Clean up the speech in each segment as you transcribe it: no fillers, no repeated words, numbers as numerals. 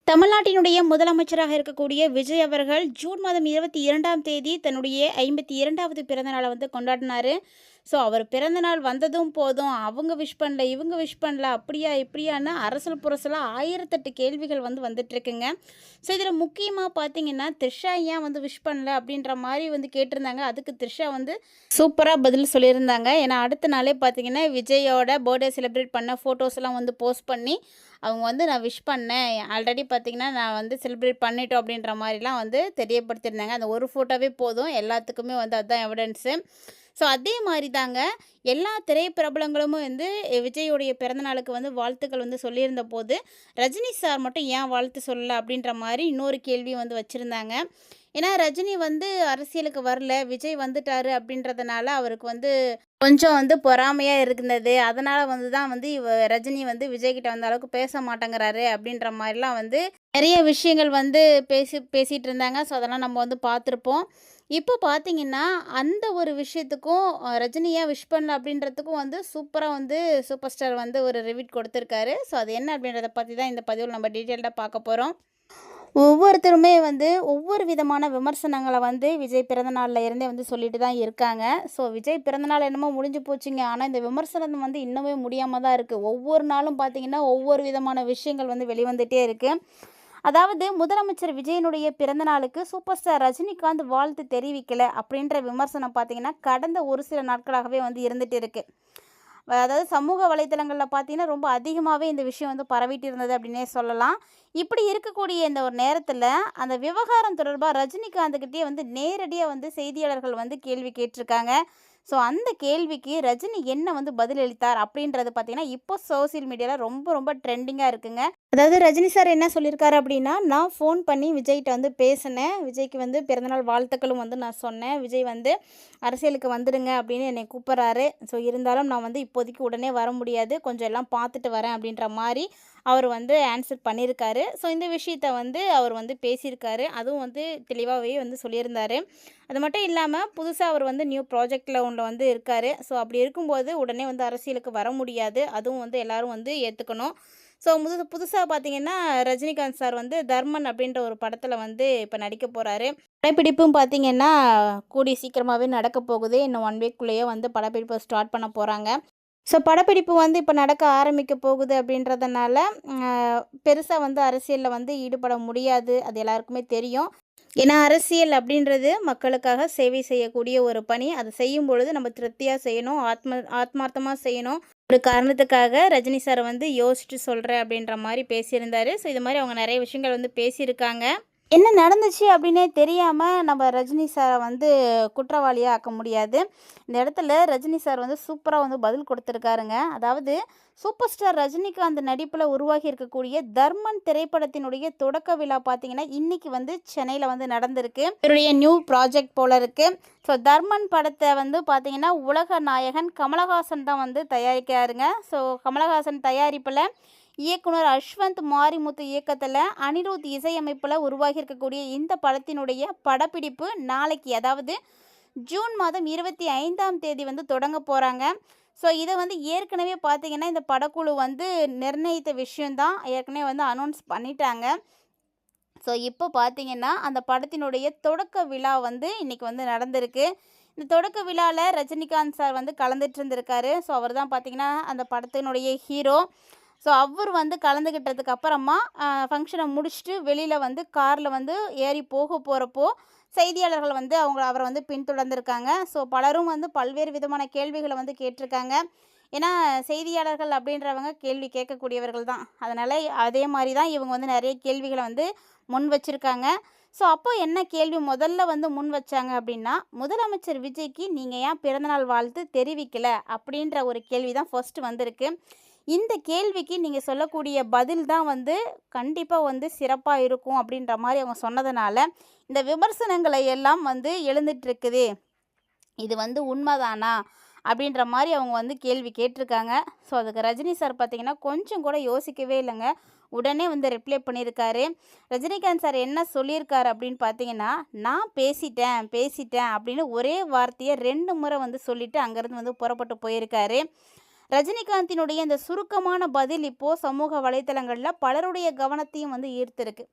தமிழ்நாட்டினுடைய முதலமைச்சராக இருக்கக்கூடிய விஜய் அவர்கள் ஜூன் மாதம் 22ஆம் தேதி தன்னுடைய 52வது பிறந்த நாளை வந்து கொண்டாடினாரு. ஸோ அவர் பிறந்த நாள் வந்ததும் போதும், அவங்க விஷ் பண்ணல, இவங்க விஷ் பண்ணல, அப்படியா இப்படியான்னு அரசல் புரசலாக 1008 கேள்விகள் வந்து வந்துட்டுருக்குங்க. ஸோ இதில் முக்கியமாக பார்த்தீங்கன்னா, த்ரிஷா ஏன் வந்து விஷ் பண்ணல அப்படின்ற மாதிரி வந்து கேட்டிருந்தாங்க. அதுக்கு த்ரிஷா வந்து சூப்பராக பதில் சொல்லியிருந்தாங்க. ஏன்னா அடுத்த நாளே பார்த்தீங்கன்னா, விஜயோட பர்த்டே செலிப்ரேட் பண்ண ஃபோட்டோஸ்லாம் வந்து போஸ்ட் பண்ணி அவங்க வந்து நான் விஷ் பண்ணேன். ஆல்ரெடி பார்த்தீங்கன்னா, நான் வந்து செலிப்ரேட் பண்ணிட்டோம் அப்படின்ற மாதிரிலாம் வந்து தெரியப்படுத்தியிருந்தாங்க. அந்த ஒரு ஃபோட்டோவே போதும். எல்லாத்துக்குமே வந்து அதுதான் எவிடன்ஸு. ஸோ அதே மாதிரி தாங்க எல்லா திரைப்பிரபலங்களும் வந்து விஜயோடைய பிறந்தநாளுக்கு வந்து வாழ்த்துக்கள் வந்து சொல்லியிருந்த போது, ரஜினி சார் மட்டும் ஏன் வாழ்த்து சொல்லல அப்படின்ற மாதிரி இன்னொரு கேள்வி வந்து வச்சுருந்தாங்க. ஏன்னா ரஜினி வந்து அரசியலுக்கு வரல, விஜய் வந்துட்டாரு அப்படின்றதுனால அவருக்கு வந்து கொஞ்சம் வந்து பொறாமையாக இருந்தது. அதனால் வந்து தான் வந்து ரஜினி வந்து விஜய்கிட்ட வந்த அளவுக்கு பேச மாட்டேங்கிறாரு அப்படின்ற மாதிரிலாம் வந்து நிறைய விஷயங்கள் வந்து பேசிகிட்டு இருந்தாங்க. ஸோ அதெல்லாம் நம்ம வந்து பார்த்துருப்போம். இப்போ பார்த்தீங்கன்னா, அந்த ஒரு விஷயத்துக்கும் ரஜினியா விஷ் பண்ணல அப்படின்றதுக்கும் வந்து சூப்பராக வந்து சூப்பர் ஸ்டார் வந்து ஒரு ரிவ்யூ கொடுத்துருக்காரு. ஸோ அது என்ன அப்படின்றத பற்றி தான் இந்த பதிவில் நம்ம டீட்டெயில்டாக பார்க்க போகிறோம். ஒவ்வொருத்தருமே வந்து ஒவ்வொரு விதமான விமர்சனங்களை வந்து விஜய் பிறந்தநாளில் இருந்தே வந்து சொல்லிட்டு தான் இருக்காங்க. ஸோ விஜய் பிறந்தநாள் என்னமோ முடிஞ்சு போச்சுங்க. ஆனால் இந்த விமர்சனம் வந்து இன்னுமே முடியாமல் தான் இருக்குது. ஒவ்வொரு நாளும் பார்த்தீங்கன்னா ஒவ்வொரு விதமான விஷயங்கள் வந்து வெளிவந்துட்டே இருக்குது. அதாவது முதலமைச்சர் விஜயனுடைய பிறந்தநாளுக்கு சூப்பர் ஸ்டார் ரஜினிகாந்த் வாழ்த்து தெரிவிக்கலை அப்படின்ற விமர்சனம் பார்த்தீங்கன்னா கடந்த ஒரு சில நாட்களாகவே வந்து இருந்துகிட்டு இருக்குது. அதாவது சமூக வலைத்தளங்களில் பார்த்தீங்கன்னா ரொம்ப அதிகமாகவே இந்த விஷயம் வந்து பரவிட்டு இருந்தது அப்படின்னே சொல்லலாம். இப்படி இருக்கக்கூடிய இந்த ஒரு நேரத்தில் அந்த விவகாரம் தொடர்பாக ரஜினிகாந்துக்கிட்டே வந்து நேரடியாக வந்து செய்தியாளர்கள் வந்து கேள்வி கேட்டிருக்காங்க. ஸோ அந்த கேள்விக்கு ரஜினி என்ன வந்து பதிலளித்தார் அப்படின்றது பார்த்தீங்கன்னா இப்போ சோசியல் மீடியாவில் ரொம்ப ரொம்ப ட்ரெண்டிங்காக இருக்குங்க. அதாவது ரஜினி சார் என்ன சொல்லியிருக்காரு அப்படின்னா, நான் ஃபோன் பண்ணி விஜய்கிட்ட வந்து பேசினேன். விஜய்க்கு வந்து பிறந்தநாள் வாழ்த்துக்களும் வந்து நான் சொன்னேன். விஜய் வந்து அரசியலுக்கு வந்துடுங்க அப்படின்னு என்னை கூப்பிட்றாரு. ஸோ இருந்தாலும் நான் வந்து இப்போதைக்கு உடனே வர முடியாது, கொஞ்சம் எல்லாம் பார்த்துட்டு வரேன் அப்படின்ற மாதிரி அவர் வந்து ஆன்சர் பண்ணியிருக்காரு. ஸோ இந்த விஷயத்த வந்து அவர் வந்து பேசியிருக்காரு. அதுவும் வந்து தெளிவாகவே வந்து சொல்லியிருந்தார். அது மட்டும் இல்லாமல் புதுசாக அவர் வந்து நியூ ப்ராஜெக்டில் ஒன்று வந்து இருக்கார். ஸோ அப்படி இருக்கும்போது உடனே வந்து அரசியலுக்கு வர முடியாது. அதுவும் வந்து எல்லோரும் வந்து ஏற்றுக்கணும். ஸோ புதுசாக பார்த்தீங்கன்னா ரஜினிகாந்த் சார் வந்து தர்மன் அப்படின்ற ஒரு படத்தில் வந்து இப்போ நடிக்க போகிறாரு. படப்பிடிப்பும் பார்த்தீங்கன்னா கூடிய சீக்கிரமாகவே நடக்க போகுது. இன்னும் 1 வீக்குள்ளேயே வந்து படப்பிடிப்பை ஸ்டார்ட் பண்ண போகிறாங்க. ஸோ படப்பிடிப்பு வந்து இப்போ நடக்க ஆரம்பிக்க போகுது அப்படின்றதுனால பெருசாக வந்து அரசியலில் வந்து ஈடுபட முடியாது. அது எல்லாருக்குமே தெரியும். ஏன்னா அரசியல் அப்படின்றது மக்களுக்காக சேவை செய்யக்கூடிய ஒரு பணி. அதை செய்யும் பொழுது நம்ம திருப்தியாக செய்யணும், ஆத்மார்த்தமாக செய்யணும். ஒரு காரணத்துக்காக ரஜினி சார் வந்து யோசிச்சுட்டு சொல்கிறேன் அப்படின்ற மாதிரி பேசியிருந்தார். ஸோ இது மாதிரி அவங்க நிறைய விஷயங்கள் வந்து பேசியிருக்காங்க. என்ன நடந்துச்சு அப்படின்னே தெரியாமல் நம்ம ரஜினி சாரை வந்து குற்றவாளியாக ஆக்க முடியாது. இந்த இடத்துல ரஜினி சார் வந்து சூப்பராக வந்து பதில் கொடுத்துருக்காருங்க. அதாவது சூப்பர் ஸ்டார் ரஜினிகாந்த் நடிப்பில் உருவாகி இருக்கக்கூடிய தர்மன் திரைப்படத்தினுடைய தொடக்க விழா பார்த்தீங்கன்னா இன்றைக்கி வந்து சென்னையில் வந்து நடந்திருக்கு. இவருடைய நியூ ப்ராஜெக்ட் போல் இருக்குது. ஸோ தர்மன் படத்தை வந்து பார்த்திங்கன்னா உலக நாயகன் கமலஹாசன் தான் வந்து தயாரிக்கிறாருங்க. ஸோ கமலஹாசன் தயாரிப்பில் இயக்குனர் அஸ்வந்த் மாரிமுத்து இயக்கத்தில் அனிருத் இசையமைப்பில் உருவாகி இருக்கக்கூடிய இந்த படத்தினுடைய படப்பிடிப்பு நாளைக்கு, அதாவது ஜூன் மாதம் 25ஆம் தேதி வந்து தொடங்க போகிறாங்க. ஸோ இதை வந்து ஏற்கனவே பார்த்திங்கன்னா இந்த படக்குழு வந்து நிர்ணயித்த விஷயந்தான், ஏற்கனவே வந்து அனௌன்ஸ் பண்ணிட்டாங்க. ஸோ இப்போ பார்த்திங்கன்னா அந்த படத்தினுடைய தொடக்க விழா வந்து இன்றைக்கி வந்து நடந்திருக்கு. இந்த தொடக்க விழாவில் ரஜினிகாந்த் சார் வந்து கலந்துட்டு இருந்திருக்காரு. ஸோ அவர் தான் பார்த்திங்கன்னா அந்த படத்தினுடைய ஹீரோ. ஸோ அவர் வந்து கலந்துக்கிட்டதுக்கு அப்புறமா ஃபங்க்ஷனை முடிச்சுட்டு வெளியில் வந்து காரில் வந்து ஏறி போகிறப்போ செய்தியாளர்கள் வந்து அவரை வந்து பின்தொடர்ந்துருக்காங்க. ஸோ பலரும் வந்து பல்வேறு விதமான கேள்விகளை வந்து கேட்டிருக்காங்க. ஏன்னா செய்தியாளர்கள் அப்படின்றவங்க கேள்வி கேட்கக்கூடியவர்கள் தான். அதனால் அதே மாதிரி தான் இவங்க வந்து நிறைய கேள்விகளை வந்து முன் வச்சுருக்காங்க. ஸோ அப்போ என்ன கேள்வி முதல்ல வந்து முன் வச்சாங்க அப்படின்னா, முதலமைச்சர் விஜய்க்கு நீங்கள் ஏன் பிறந்தநாள் வாழ்த்து தெரிவிக்கலை அப்படின்ற ஒரு கேள்வி தான் ஃபர்ஸ்ட்டு வந்திருக்கு. இந்த கேள்விக்கு நீங்கள் சொல்லக்கூடிய பதில் தான் வந்து கண்டிப்பாக வந்து சிறப்பாக இருக்கும் அப்படின்ற மாதிரி அவங்க சொன்னதுனால இந்த விமர்சனங்களை எல்லாம் வந்து எழுந்துட்டுருக்குது. இது வந்து உண்மைதானா அப்படின்ற மாதிரி அவங்க வந்து கேள்வி கேட்டிருக்காங்க. ஸோ அதுக்கு ரஜினி சார் பார்த்திங்கன்னா கொஞ்சம் கூட யோசிக்கவே இல்லைங்க. உடனே வந்து ரிப்ளை பண்ணியிருக்காரு. ரஜினிகாந்த் சார் என்ன சொல்லியிருக்காரு அப்படின்னு பார்த்தீங்கன்னா, நான் பேசிட்டேன் அப்படின்னு ஒரே வார்த்தையை 2 முறை வந்து சொல்லிவிட்டு அங்கேருந்து வந்து புறப்பட்டு போயிருக்காரு. ரஜினிகாந்தினுடைய இந்த சுருக்கமான பதில் இப்போது சமூக வலைத்தளங்களில் பலருடைய கவனத்தையும் வந்து ஈர்த்திருக்கு.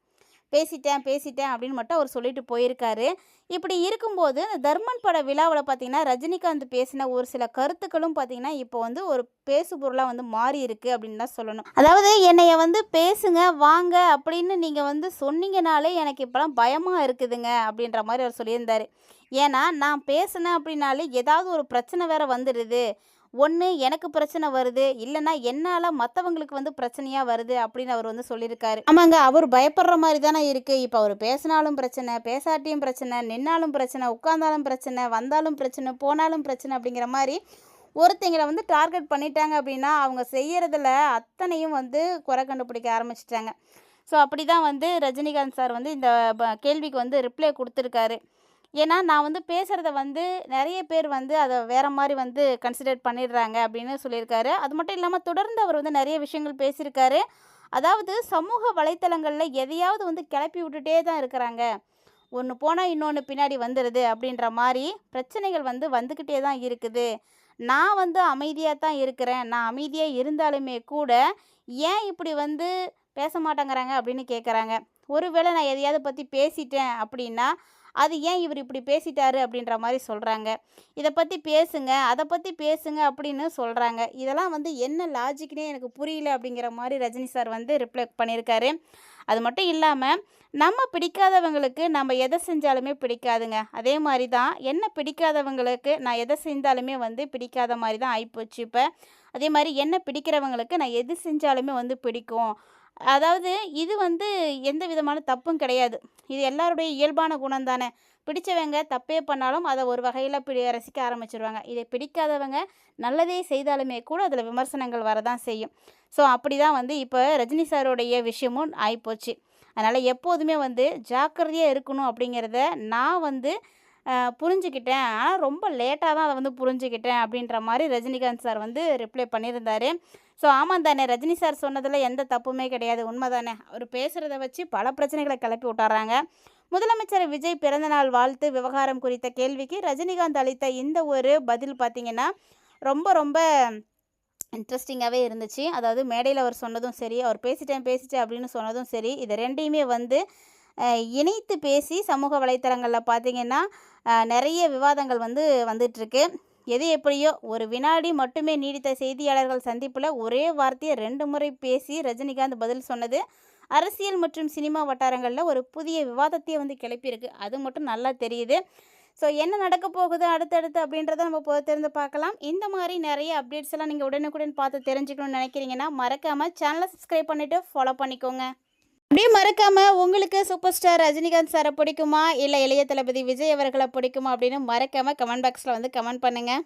பேசிட்டேன் பேசிட்டேன் அப்படின்னு மட்டும் அவர் சொல்லிட்டு போயிருக்காரு. இப்படி இருக்கும்போது இந்த தர்மன் பட விழாவில் பார்த்தீங்கன்னா ரஜினிகாந்த் பேசின ஒரு சில கருத்துக்களும் பார்த்தீங்கன்னா இப்போ வந்து ஒரு பேசுபொருளாக வந்து மாறி இருக்கு அப்படின்னு தான் சொல்லணும். அதாவது என்னைய வந்து பேசுங்க வாங்க அப்படின்னு நீங்கள் வந்து சொன்னீங்கனாலே எனக்கு இப்போலாம் பயமாக இருக்குதுங்க அப்படின்ற மாதிரி அவர் சொல்லியிருந்தார். ஏன்னா நான் பேசினேன் அப்படின்னாலே ஏதாவது ஒரு பிரச்சனை வேற வந்துடுது. ஒன்று எனக்கு பிரச்சனை வருது, இல்லைன்னா என்னால் மற்றவங்களுக்கு வந்து பிரச்சனையாக வருது அப்படின்னு அவர் வந்து சொல்லியிருக்காரு. ஆமாங்க, அவர் பயப்படுற மாதிரி தானே இருக்குது. இப்போ அவர் பேசினாலும் பிரச்சனை, பேசாட்டியும் பிரச்சனை, நின்னாலும் பிரச்சனை, உட்கார்ந்தாலும் பிரச்சனை, வந்தாலும் பிரச்சனை, போனாலும் பிரச்சனை அப்படிங்கிற மாதிரி ஒருத்தங்களை வந்து டார்கெட் பண்ணிட்டாங்க அப்படின்னா அவங்க செய்கிறதுல அத்தனையும் வந்து குறை கண்டுபிடிக்க ஆரம்பிச்சிட்டாங்க. ஸோ அப்படி தான் வந்து ரஜினிகாந்த் சார் வந்து இந்த கேள்விக்கு வந்து ரிப்ளை கொடுத்துருக்காரு. ஏன்னா நான் வந்து பேசுகிறத வந்து நிறைய பேர் வந்து அதை வேறு மாதிரி வந்து கன்சிடர் பண்ணிடுறாங்க அப்படின்னு சொல்லியிருக்காரு. அது மட்டும் இல்லாமல் தொடர்ந்து அவர் வந்து நிறைய விஷயங்கள் பேசியிருக்காரு. அதாவது சமூக வலைத்தளங்களில் எதையாவது வந்து கிளப்பி விட்டுட்டே தான் இருக்கிறாங்க. ஒன்று போனால் இன்னொன்று பின்னாடி வந்துடுது அப்படின்ற மாதிரி பிரச்சனைகள் வந்து வந்துக்கிட்டே தான் இருக்குது. நான் வந்து அமைதியாக தான் இருக்கிறேன். நான் அமைதியாக இருந்தாலுமே கூட ஏன் இப்படி வந்து பேச மாட்டேங்கிறாங்க அப்படின்னு கேட்குறாங்க. ஒருவேளை நான் எதையாவது பற்றி பேசிட்டேன் அப்படின்னா அது ஏன் இவர் இப்படி பேசிட்டாரு அப்படின்ற மாதிரி சொல்கிறாங்க. இதை பற்றி பேசுங்க, அதை பற்றி பேசுங்க அப்படின்னு சொல்கிறாங்க. இதெல்லாம் வந்து என்ன லாஜிக்னே எனக்கு புரியல அப்படிங்கிற மாதிரி ரஜினி சார் வந்து ரிப்ளை பண்ணியிருக்காரு. அது மட்டும் இல்லாமல் நம்ம பிடிக்காதவங்களுக்கு நம்ம எதை செஞ்சாலுமே பிடிக்காதுங்க. அதே மாதிரி தான் என்ன பிடிக்காதவங்களுக்கு நான் எதை செஞ்சாலுமே வந்து பிடிக்காத மாதிரி தான் ஆகிப்போச்சு இப்போ. அதே மாதிரி என்ன பிடிக்கிறவங்களுக்கு நான் எது செஞ்சாலுமே வந்து பிடிக்கும். அதாவது இது வந்து எந்த விதமான தப்பும் கிடையாது. இது எல்லாருடைய இயல்பான குணம் தானே. பிடிச்சவங்க தப்பே பண்ணாலும் அதை ஒரு வகையில் ரசிக்க ஆரம்பிச்சிருவாங்க. இதை பிடிக்காதவங்க நல்லதே செய்தாலுமே கூட அதில் விமர்சனங்கள் வரதான் செய்யும். ஸோ அப்படி தான் வந்து இப்போ ரஜினி சாருடைய விஷயமும் ஆகிப்போச்சு. அதனால் எப்போதுமே வந்து ஜாக்கிரதையாக இருக்கணும் அப்படிங்கிறத நான் வந்து புரிஞ்சுக்கிட்டேன். ஆனால் ரொம்ப லேட்டாக தான் அதை வந்து புரிஞ்சுக்கிட்டேன் அப்படின்ற மாதிரி ரஜினிகாந்த் சார் வந்து ரிப்ளை பண்ணியிருந்தார். ஸோ ஆமாம் தானே, ரஜினி சார் சொன்னதில் எந்த தப்புமே கிடையாது, உண்மை தானே. அவர் பேசுகிறத வச்சு பல பிரச்சனைகளை கிளப்பி விட்டாராங்க. முதலமைச்சர் விஜய் பிறந்தநாள் வாழ்த்து விவகாரம் குறித்த கேள்விக்கு ரஜினிகாந்த் அளித்த இந்த ஒரு பதில் பார்த்திங்கன்னா ரொம்ப ரொம்ப இன்ட்ரெஸ்டிங்காகவே இருந்துச்சு. அதாவது மேடையில் அவர் சொன்னதும் சரி, அவர் பேசிட்டேன் அப்படின்னு சொன்னதும் சரி, இது ரெண்டையுமே வந்து இணைத்து பேசி சமூக வலைத்தளங்களில் பார்த்திங்கன்னா நிறைய விவாதங்கள் வந்து வந்துட்டுருக்கு. எது எப்படியோ ஒரு வினாடி மட்டுமே நீடித்த செய்தியாளர்கள் சந்திப்பில் ஒரே வார்த்தையை 2 முறை பேசி ரஜினிகாந்த் பதில் சொன்னது அரசியல் மற்றும் சினிமா வட்டாரங்களில் ஒரு புதிய விவாதத்தையே வந்து கிளப்பியிருக்கு. அது மட்டும் நல்லா தெரியுது. ஸோ என்ன நடக்க போகுது அடுத்தடுத்து அப்படின்றத நம்ம பொறுத்திருந்து பார்க்கலாம். இந்த மாதிரி நிறைய அப்டேட்ஸ் எல்லாம் நீங்கள் உடனுக்குடன் பார்த்து தெரிஞ்சுக்கணும்னு நினைக்கிறீங்கன்னா மறக்காமல் சேனலை சப்ஸ்கிரைப் பண்ணிவிட்டு ஃபாலோ பண்ணிக்கோங்க. அப்படியே மறக்காமல் உங்களுக்கு சூப்பர் ஸ்டார் ரஜினிகாந்த் சாரை பிடிக்குமா இல்லை இளைய தளபதி விஜய் அவர்களை பிடிக்குமா அப்படின்னு மறக்காமல் கமெண்ட் பாக்ஸில் வந்து கமெண்ட் பண்ணுங்கள்.